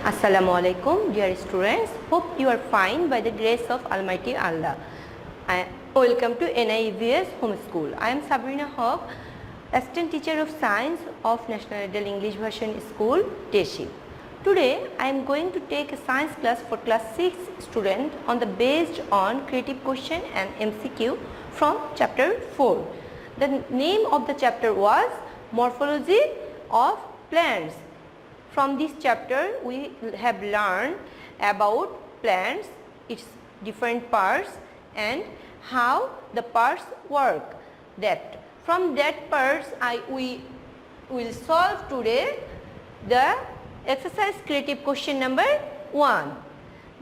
Assalamu alaikum, dear students. Hope you are fine by the grace of Almighty Allah. Welcome to NIVS Home School. I am Sabreena Haque, Assistant Teacher of Science of National Adult English Version School, Teshi. Today I am going to take a science class for class 6 student on the based on creative question and MCQ from chapter 4. The name of the chapter was Morphology of Plants. From this chapter we have learned about plants, its different parts and how the parts work. From that parts we will solve today the exercise creative question number 1.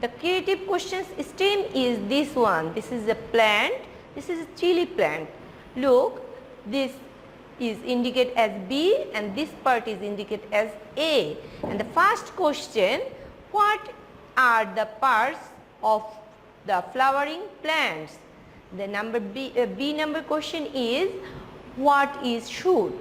The creative questions stem is this one. This is a plant. This is a chili plant. Look, this is indicated as B and this part is indicated as A. And the first question, what are the parts of the flowering plants? The number B number question is, what is shoot?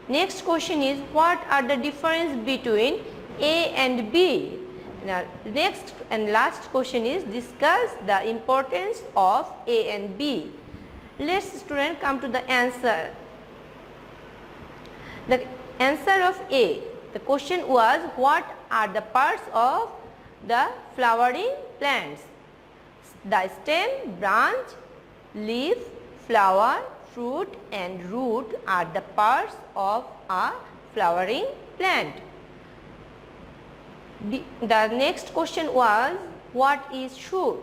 Next question is, what are the difference between A and B? Now next and last question is, discuss the importance of A and B. Let's student come to the answer. The answer of A, the question was, what are the parts of the flowering plants? The stem, branch, leaf, flower, fruit and root are the parts of a flowering plant. The next question was, what is shoot?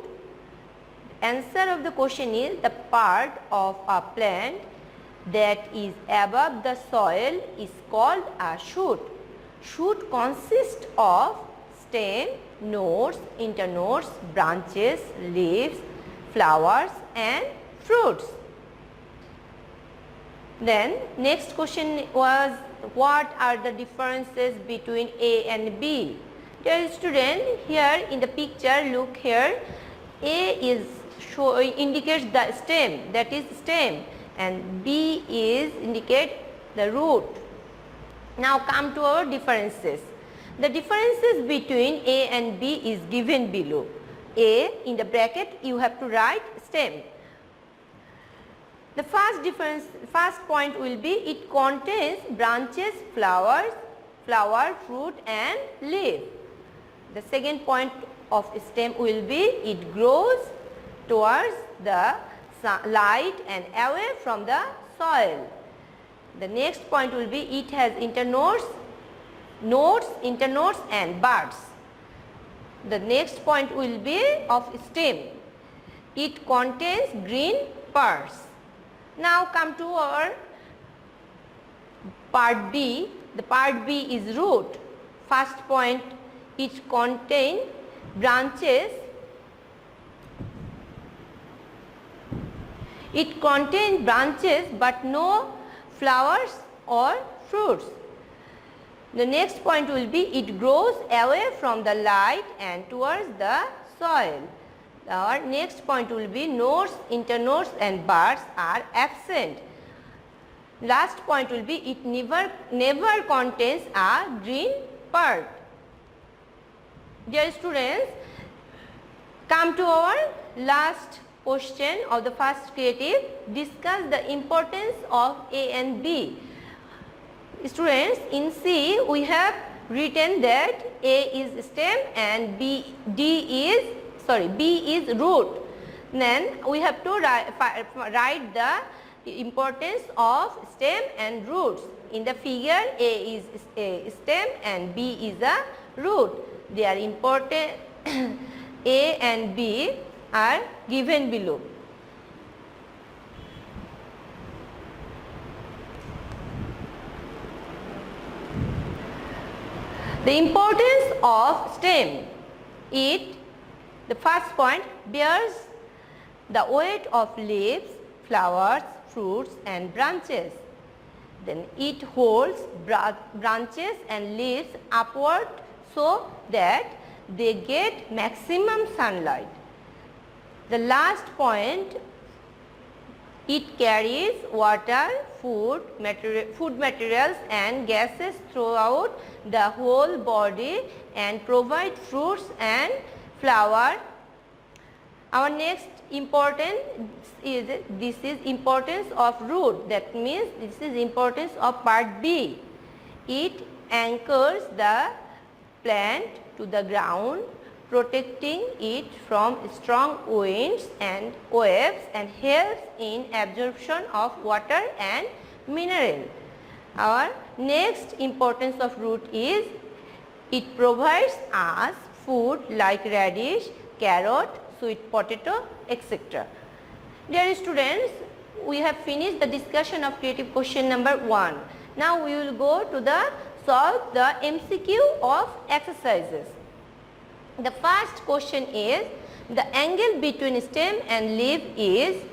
Answer of the question is, the part of a plant that is above the soil is called a shoot. Shoot consists of stem, nodes, internodes, branches, leaves, flowers and fruits. Then next question was, what are the differences between A and B? Dear student, here in the picture, look here, A is indicates the stem, that is stem, and B is indicate the root. Now come to our differences. The differences between A and B is given below. A in the bracket you have to write stem. The first point will be, it contains branches, flowers, fruit and leaf. The second point of stem will be, it grows towards the light and away from the soil. The next point will be, it has internodes, nodes, internodes and buds. The next point will be of stem. It contains green parts. Now come to our part B. The part B is root. First point, it contains branches. It contains branches but no flowers or fruits. The next point will be, it grows away from the light and towards the soil. Our next point will be, nodes, internodes and buds are absent. Last point will be, it never contains a green part. Dear students, come to our last question of the first creative. Discuss the importance of A and B. Students, in C we have written that A is stem and B is root. Then we have to write the importance of stem and roots. In the figure, A is a stem and B is a root. They are important. A and B are given below. The importance of stem. The first point, bears the weight of leaves, flowers, fruits and branches. Then it holds branches and leaves upward so that they get maximum sunlight. The last point, It carries water, food materials and gases throughout the whole body and provide fruits and flower. Our next importance is importance of root. That means this is importance of part B. It anchors the plant to the ground, protecting it from strong winds and waves and helps in absorption of water and mineral. Our next importance of root is it provides us food like radish, carrot, sweet potato, etc. Dear students, we have finished the discussion of creative question number 1. Now we will go to the solve the MCQ of exercises. The first question is the angle between stem and leaf is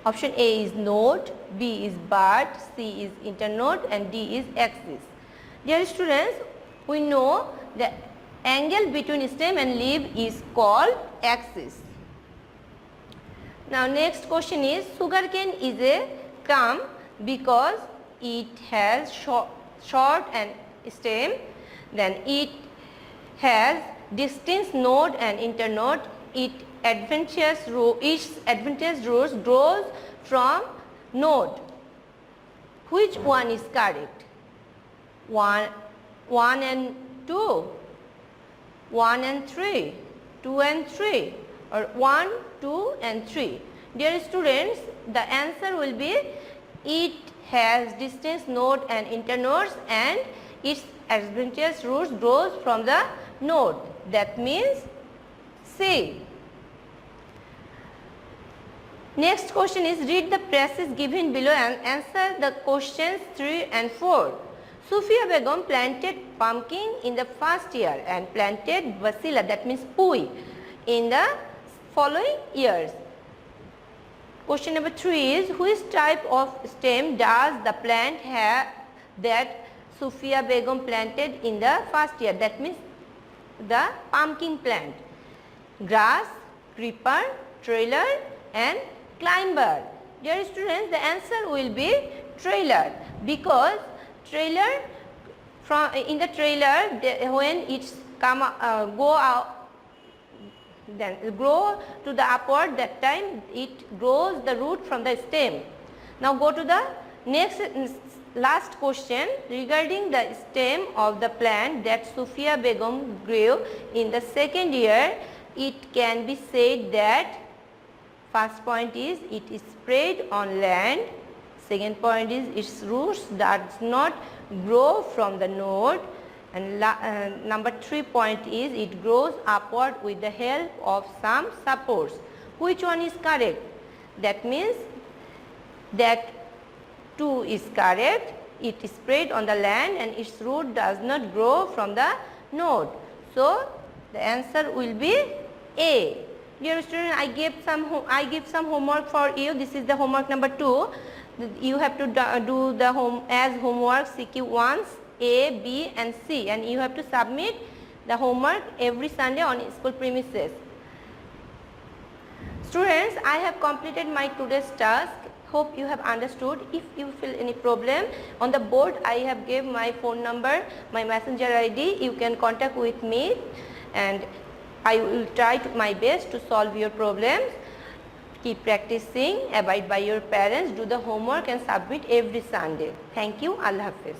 option A is node, B is bud, C is internode and D is axis. Dear students, we know the angle between stem and leaf is called axis. Now next question is sugarcane is a term because it has short and stem, then it has distinct node and internode. Its adventitious roots grows from node. Which one is correct? 1 and 2, 1 and 3, 2 and 3 or 1, 2 and 3. Dear students, the answer will be it has distinct node and internodes and its adventitious roots grows from the node. That means C. Next question is read the passages given below and answer the questions 3 and 4. Sufia Begum planted pumpkin in the first year and planted basila, that means pui, in the following years. Question number 3 is which type of stem does the plant have that Sufia Begum planted in the first year? That means the pumpkin plant. Grass, creeper, trailer and climber. Dear students, the answer will be trailer because trailer in the trailer when it's go out, then grow to the upward, that time it grows the root from the stem. Now go to the next last question regarding the stem of the plant that Sufia Begum grew in the second year. It can be said that first point is it is spread on land, second point is its roots does not grow from the node, and number 3 point is it grows upward with the help of some supports. Which one is correct? That means that 2 is correct. It is spread on the land and its root does not grow from the node. So the answer will be A. Dear student, I give some homework for you. This is the homework number 2. You have to do the homework CQ once A, B and C, and you have to submit the homework every Sunday on school premises. Students, I have completed my today's task. Hope you have understood. If you feel any problem, on the board I have gave my phone number, my messenger ID. You can contact with me and I will try my best to solve your problems. Keep practicing, abide by your parents, do the homework and submit every Sunday. Thank you. Allah Hafiz.